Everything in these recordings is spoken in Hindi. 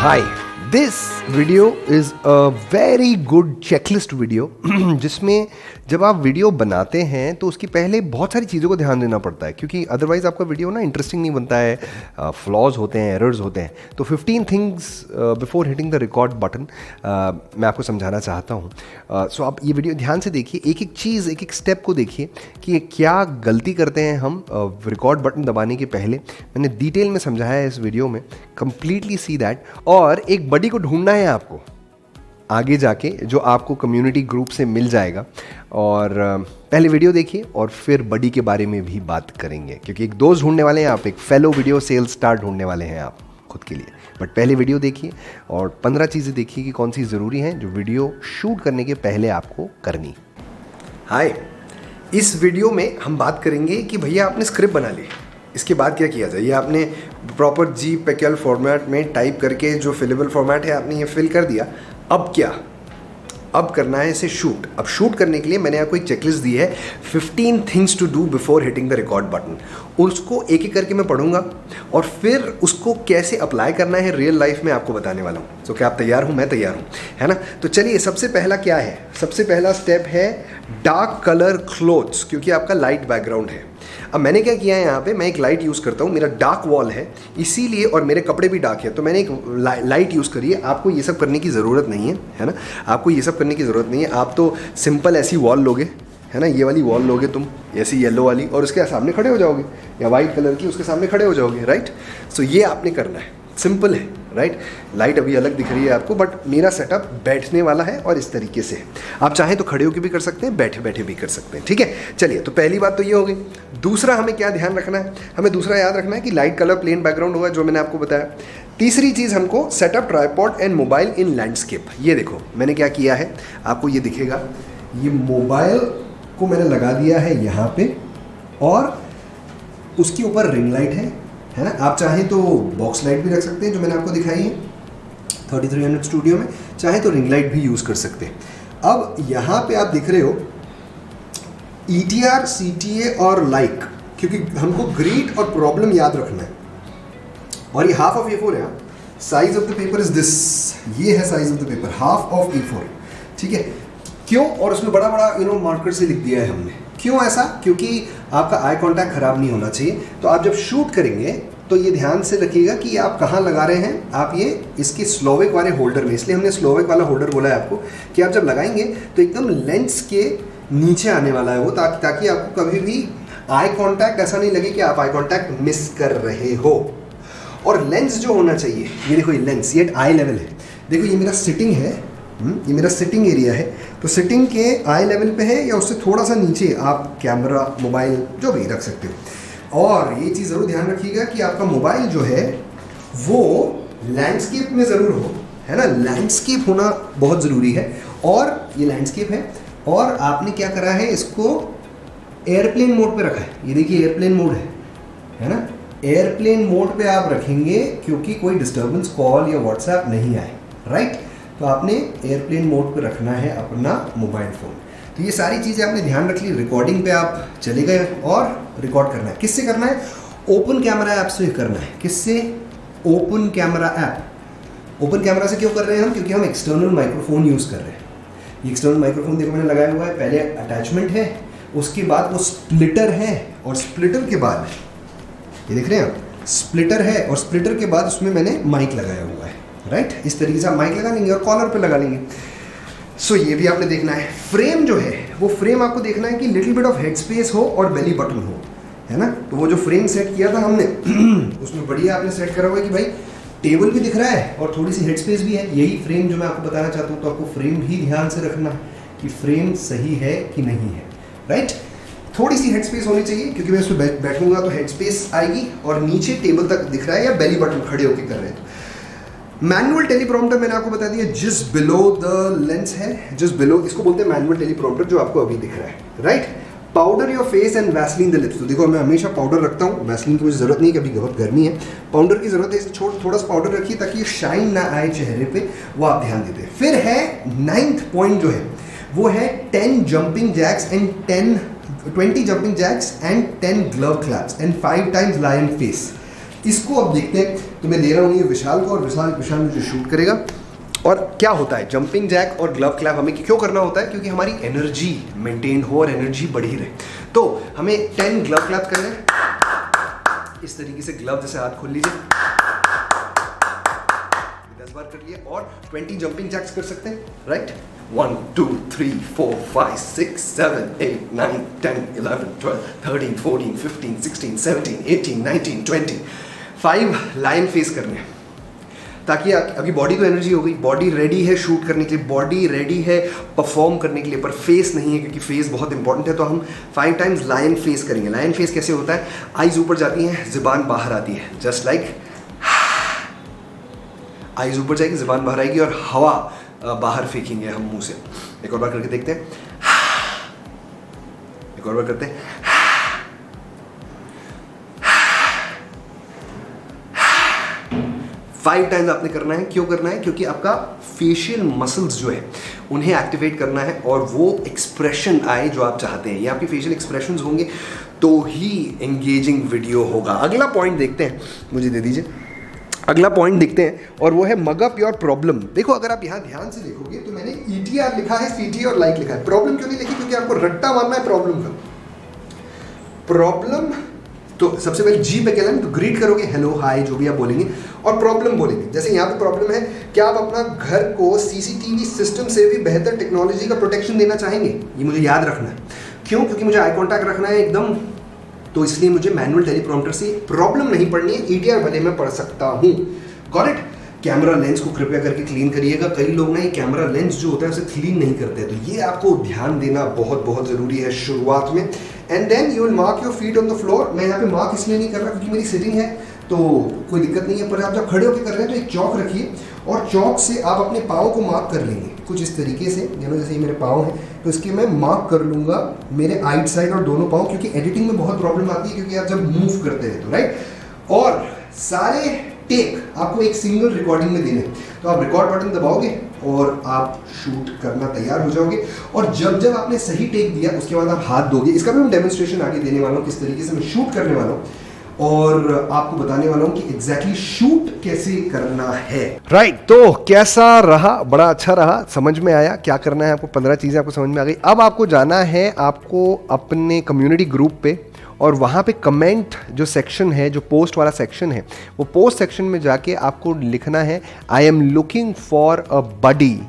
Hi, this video is a very good checklist video जिसमें जब आप वीडियो बनाते हैं तो उसकी पहले बहुत सारी चीज़ों को ध्यान देना पड़ता है क्योंकि अदरवाइज़ आपका वीडियो ना इंटरेस्टिंग नहीं बनता है, फ्लॉज होते हैं, एरर्स होते हैं। तो 15 things before hitting the record button मैं आपको समझाना चाहता हूँ। सो आप ये वीडियो ध्यान से देखिए, एक एक चीज़, एक एक स्टेप को देखिए कि क्या गलती करते हैं हम रिकॉर्ड बटन दबाने के पहले। मैंने डिटेल में समझाया है इस वीडियो में, कंप्लीटली सी दैट। और एक बडी को ढूंढना है आपको आगे जाके, जो आपको कम्युनिटी ग्रुप से मिल जाएगा। और पहले वीडियो देखिए और फिर बडी के बारे में भी बात करेंगे, क्योंकि एक दोस्त ढूंढने वाले हैं आप, एक फेलो वीडियो सेल्स स्टार ढूंढने वाले हैं आप खुद के लिए। बट पहले वीडियो देखिए और 15 चीज़ें देखिए कि कौन सी ज़रूरी हैं जो वीडियो शूट करने के पहले आपको करनी। हाय, इस वीडियो में हम बात करेंगे कि भैया आपने स्क्रिप्ट बना ली, इसके बाद क्या किया जाए। ये आपने प्रॉपर JPEG फॉर्मेट में टाइप करके, जो फिलेबल फॉर्मेट है आपने ये फिल कर दिया। अब क्या, अब करना है इसे शूट। अब शूट करने के लिए मैंने आपको एक चेकलिस्ट दी है, 15 things to do before hitting the record button. उसको एक एक करके मैं पढ़ूंगा और फिर उसको कैसे अप्लाई करना है रियल लाइफ में आपको बताने वाला हूँ। तो क्या आप तैयार हूँ? मैं तैयार हूँ, है ना। तो चलिए, सबसे पहला क्या है? सबसे पहला स्टेप है डार्क कलर क्लोथ्स, क्योंकि आपका लाइट बैकग्राउंड है। अब मैंने क्या किया है, यहाँ पे मैं एक लाइट यूज़ करता हूँ, मेरा डार्क वॉल है इसीलिए, और मेरे कपड़े भी डार्क है, तो मैंने एक लाइट यूज़ करी है। आपको ये सब करने की ज़रूरत नहीं है ना। आपको ये सब करने की ज़रूरत नहीं है। आप तो सिंपल ऐसी वॉल लोगे, है ना, ये वाली वॉल लोगे तुम, ऐसी येलो वाली, और उसके सामने खड़े हो जाओगे, या वाइट कलर की उसके सामने खड़े हो जाओगे, राइट। सो ये आपने करना है, सिंपल है, राइट। लाइट अभी अलग दिख रही है आपको, बट मेरा सेटअप बैठने वाला है और इस तरीके से है। आप चाहें तो खड़े होकर भी कर सकते हैं, बैठे बैठे भी कर सकते हैं, ठीक है। चलिए, तो पहली बात तो ये हो गई। दूसरा हमें क्या ध्यान रखना है? हमें दूसरा याद रखना है कि लाइट कलर प्लेन बैकग्राउंड होगा, जो मैंने आपको बताया। तीसरी चीज़, हमको setup tripod and mobile in landscape. ये देखो मैंने क्या किया है, आपको ये दिखेगा, ये मोबाइल को मैंने लगा दिया है यहाँ पे, और उसके ऊपर रिंग लाइट है ना। आप चाहें तो बॉक्स लाइट भी रख सकते हैं, जो मैंने आपको दिखाई है 3300 स्टूडियो में। चाहे तो रिंग लाइट भी यूज़ कर सकते हैं। अब यहाँ पे आप दिख रहे हो ETR, CTA और लाइक, क्योंकि हमको ग्रीट और प्रॉब्लम याद रखना है। और ये हाफ ऑफ A4 है। Size of the paper is this, ये है size of the paper, half of A4, ठीक है। क्यों? और उसमें बड़ा बड़ा मार्कर से लिख दिया है हमने। क्यों ऐसा? क्योंकि आपका आई कांटेक्ट खराब नहीं होना चाहिए। तो आप जब शूट करेंगे तो ये ध्यान से रखिएगा कि आप कहाँ लगा रहे हैं। आप ये इसके स्लोविक वाले होल्डर में, इसलिए हमने स्लोविक वाला होल्डर बोला है आपको, कि आप जब लगाएंगे तो एकदम लेंस के नीचे आने वाला है वो, ताकि आपको कभी भी आई कांटेक्ट ऐसा नहीं लगे कि आप आई कांटेक्ट मिस कर रहे हो। और लेंस जो होना चाहिए, ये देखो, ये लेंस, ये आई लेवल है। देखो, ये मेरा सिटिंग है, ये मेरा सिटिंग एरिया है। तो सिटिंग के आई लेवल पे है, या उससे थोड़ा सा नीचे आप कैमरा, मोबाइल जो भी रख सकते हो। और ये चीज़ ज़रूर ध्यान रखिएगा कि आपका मोबाइल जो है वो लैंडस्केप में ज़रूर हो, है ना। लैंडस्केप होना बहुत ज़रूरी है। और ये लैंडस्केप है, और आपने क्या करा है, इसको एयरप्लेन मोड पे रखा है। ये देखिए, एयरप्लेन मोड है ना। एयरप्लेन मोड पे आप रखेंगे क्योंकि कोई डिस्टर्बेंस कॉल या व्हाट्सएप नहीं आए, राइट। तो आपने एयरप्लेन मोड पे रखना है अपना मोबाइल फ़ोन। तो ये सारी चीज़ें आपने ध्यान रख ली। रिकॉर्डिंग पे आप चले गए और रिकॉर्ड करना है। किससे करना है? ओपन कैमरा ऐप से करना है। किससे? Open camera app. Open camera से क्यों कर रहे हैं हम? क्योंकि हम एक्सटर्नल माइक्रोफोन यूज़ कर रहे हैं। ये एक्सटर्नल माइक्रोफोन देखो मैंने लगाया हुआ है। पहले अटैचमेंट है, उसके बाद वो स्प्लिटर है, और स्प्लिटर के बाद ये देख रहे हैं आप, स्प्लिटर है, और स्प्लिटर के बाद उसमें मैंने माइक लगाया हुआ है, राइट। इस तरीके से आप माइक लगा लेंगे और कॉलर पे लगा लेंगे। सो ये भी आपने देखना है। फ्रेम जो है, वो फ्रेम आपको देखना है कि little bit of head space हो और बेली बटन हो, है ना। तो वो जो फ्रेम सेट किया था हमने उसमें बढ़िया आपने सेट करा हुआ है कि भाई टेबल भी दिख रहा है और थोड़ी सी हेड स्पेस भी है। यही फ्रेम जो मैं आपको बताना चाहता हूँ। तो आपको फ्रेम भी ध्यान से रखना है कि फ्रेम सही है कि नहीं है, राइट। थोड़ी सी हेड स्पेस होनी चाहिए, क्योंकि मैं उसमें बैठूंगा तो हेड स्पेस आएगी, और नीचे टेबल तक दिख रहा है, या बेली बटन खड़े होकर कर रहे हैं। मैनुअल टेलीप्रॉम्प्टर मैंने आपको बता दिया, जस्ट बिलो द लेंस है, जस्ट बिलो, इसको बोलते हैं मैनुअल टेलीप्रॉम्प्टर, जो आपको अभी दिख रहा है, right. Powder your face and Vaseline the lips. तो देखो, मैं हमेशा पाउडर रखता हूँ, वैसलीन की मुझे ज़रूरत नहीं है, कभी बहुत गर्मी है, पाउडर की ज़रूरत है। थोड़ा सा पाउडर रखिए ताकि ये शाइन ना आए चेहरे पे, वो आप ध्यान देते हैं। फिर है 9th पॉइंट जो है, वो है 10 jumping jacks and 20 jumping jacks and 10 glove claps and 5 times lion face। इसको अब देखते हैं। तो मैं दे रहा हूँ ये विशाल को, और विशाल मुझे शूट करेगा। और क्या होता है, जंपिंग जैक और ग्लव क्लैप हमें क्यों करना होता है? क्योंकि हमारी एनर्जी मेंटेन हो और एनर्जी बढ़ी रहे। तो हमें 10 ग्लव क्लैप करने हैं। इस तरीके से ग्लव जैसे हाथ खोल लीजिए, 10 बार कर लिए, और 20 जंपिंग जैक्स कर सकते हैं, राइट? 1 2 3 4 5 6 7 8 9 10 11 12 13 14 15 16 17 18 19 20 5 लाइन फेस करने हैं, ताकि अभी बॉडी तो एनर्जी हो गई, बॉडी रेडी है शूट करने के लिए, बॉडी रेडी है परफॉर्म करने के लिए, पर फेस नहीं है, क्योंकि फेस बहुत इंपॉर्टेंट है। तो हम 5 टाइम्स लायन फेस करेंगे। लायन फेस कैसे होता है? आईज ऊपर जाती हैं, जुबान बाहर आती है, जस्ट लाइक आईज ऊपर जाएगी, जुबान बाहर आएगी, और हवा बाहर फेंकेंगे हम मुंह से। एक और बार करके देखते हैं, एक और बार करते हैं। 5 टाइम्स आपने करना है। क्यों करना है? क्योंकि आपका फेशियल मसल्स जो है उन्हें एक्टिवेट करना है, और वो एक्सप्रेशन आए जो आप चाहते हैं। ये आपके फेशियल एक्सप्रेशंस होंगे तो ही एंगेजिंग वीडियो होगा। अगला पॉइंट देखते हैं, मुझे दे दीजिए। अगला पॉइंट देखते हैं, और वो है मग अप योर प्रॉब्लम। देखो, अगर आप यहाँ ध्यान से देखोगे तो मैंने ETR लिखा है, CT और लाइक लिखा है। प्रॉब्लम क्यों नहीं लिखी? क्योंकि आपको रट्टा मारना है प्रॉब्लम का। प्रॉब्लम तो सबसे पहले जी पे कहना, तो ग्रीट करोगे, हेलो हाय जो भी आप बोलेंगे, और प्रॉब्लम बोलेंगे। जैसे यहाँ पे प्रॉब्लम है, क्या आप अपना घर को CCTV सिस्टम से भी बेहतर टेक्नोलॉजी का प्रोटेक्शन देना चाहेंगे? ये मुझे याद रखना है। क्यों? क्योंकि मुझे आई कॉन्टैक्ट रखना है एकदम, तो इसलिए मुझे मैनुअल टेलीप्रॉम्प्टर से प्रॉब्लम नहीं पढ़नी है, ETR भले मैं पढ़ सकता हूँ। Got it? कैमरा लेंस को कृपया करके क्लीन करिएगा। कई लोग ना ये कैमरा लेंस जो होता है उसे क्लीन नहीं करते, तो ये आपको ध्यान देना बहुत बहुत ज़रूरी है शुरुआत में। And then you will mark your feet on the floor. मैं यहाँ पे मार्क इसलिए नहीं कर रहा क्योंकि मेरी सिटिंग है, तो कोई दिक्कत नहीं है, पर आप जब खड़े होकर कर रहे हैं तो एक चौक रखिए, और चौक से आप अपने पाँव को मार्क कर लेंगे कुछ इस तरीके से। जैसे ये मेरे पाँव हैं, तो इसके मैं मार्क कर लूँगा मेरे आइट साइड और दोनों पाँव, क्योंकि एडिटिंग में बहुत प्रॉब्लम आती है, क्योंकि आप जब मूव करते हैं तो, राइट? और सारे टेक आपको एक सिंगल रिकॉर्डिंग में देने, तो आप रिकॉर्ड बटन दबाओगे और आप शूट करना तैयार हो जाओगे। और जब जब आपने सही टेक दिया उसके बाद आप हाथ दोगे। इसका भी मैं डेमोन्स्ट्रेशन आगे देने वाला हूँ, किस तरीके से मैं शूट करने वाला हूँ, और आपको बताने वाला हूँ कि एग्जैक्टली शूट कैसे करना है। राइट, तो कैसा रहा? बड़ा अच्छा रहा, समझ में आया क्या करना है आपको। 15 चीज़ें आपको समझ में आ गई। अब आपको जाना है आपको अपने कम्युनिटी ग्रुप पे, और वहाँ पे कमेंट जो सेक्शन है, जो पोस्ट वाला सेक्शन है, वो पोस्ट सेक्शन में जाके आपको लिखना है, I am looking for a buddy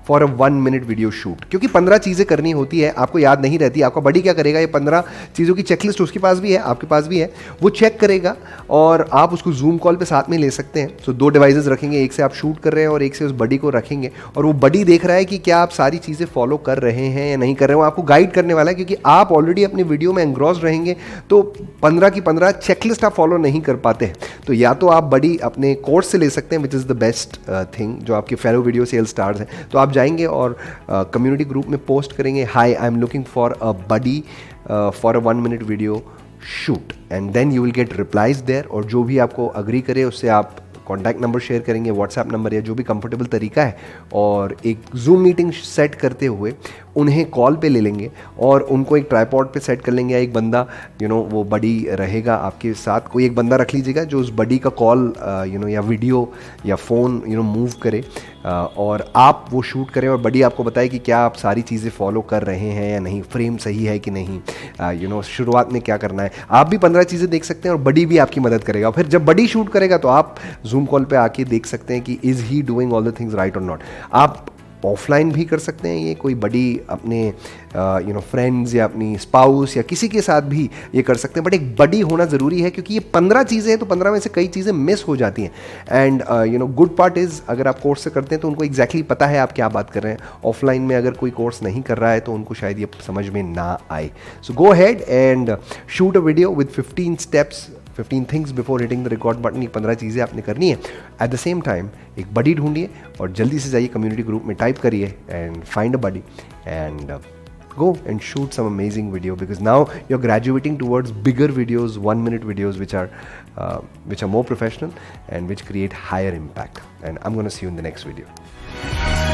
for a 1 minute video shoot. क्योंकि 15 चीज़ें करनी होती है, आपको याद नहीं रहती। आपका बडी क्या करेगा? ये 15 चीज़ों की चेकलिस्ट उसके पास भी है, आपके पास भी है, वो चेक करेगा, और आप उसको जूम कॉल पे साथ में ले सकते हैं। सो 2 डिवाइसेस रखेंगे, एक से आप शूट कर रहे हैं और एक से उस बडी को रखेंगे, और वो बडी देख रहा है कि क्या आप सारी चीज़ें फॉलो कर रहे हैं या नहीं कर रहे हैं। वो आपको गाइड करने वाला है, क्योंकि आप ऑलरेडी अपनी वीडियो में एंग्रॉस रहेंगे, तो 15 की 15 चेकलिस्ट आप फॉलो नहीं कर पाते हैं। तो या तो आप बडी अपने कोर्स से ले सकते हैं, which is the best thing, जो आपके फेलो वीडियो सेल स्टार्स हैं। तो आप जाएंगे और कम्युनिटी ग्रुप में पोस्ट करेंगे, hi I am looking for a buddy for a 1 minute video shoot, and then you will get replies there. और जो भी आपको अग्री करे उससे आप कॉन्टैक्ट नंबर शेयर करेंगे, व्हाट्सएप नंबर या जो भी कंफर्टेबल तरीका है, और एक जूम मीटिंग सेट करते हुए उन्हें कॉल पे ले लेंगे, और उनको एक ट्राइपॉड पे सेट कर लेंगे, या एक बंदा वो बडी रहेगा आपके साथ। कोई एक बंदा रख लीजिएगा जो उस बडी का कॉल या वीडियो या फ़ोन मूव करे, और आप वो शूट करें, और बडी आपको बताए कि क्या आप सारी चीज़ें फॉलो कर रहे हैं या नहीं, फ्रेम सही है कि नहीं, शुरुआत में क्या करना है। आप भी 15 चीज़ें देख सकते हैं, और बडी भी आपकी मदद करेगा। फिर जब बडी शूट करेगा तो आप जूम कॉल पे आके देख सकते हैं कि is he doing all the things right और नॉट। आप ऑफलाइन भी कर सकते हैं, ये कोई बड़ी अपने फ्रेंड्स या अपनी स्पाउस या किसी के साथ भी ये कर सकते हैं, बट एक बडी होना ज़रूरी है, क्योंकि ये 15 चीज़ें हैं, तो 15 में से कई चीज़ें मिस हो जाती हैं। एंड गुड पार्ट इज़, अगर आप कोर्स से करते हैं तो उनको एग्जैक्टली पता है आप क्या बात कर रहे हैं। ऑफलाइन में अगर कोई कोर्स नहीं कर रहा है तो उनको शायद ये समझ में ना आए। So go ahead and shoot a video with 15 steps, 15 things before hitting the record button. ये 15 चीज़ें आपने करनी है। एट द सेम टाइम एक बडी ढूंढिए, और जल्दी से जाइए कम्युनिटी ग्रुप में, टाइप करिए and find a buddy, and go and shoot some amazing video, because now you're graduating towards bigger videos, 1 minute videos, which are more professional and which create higher impact. And I'm going to see you in the next video.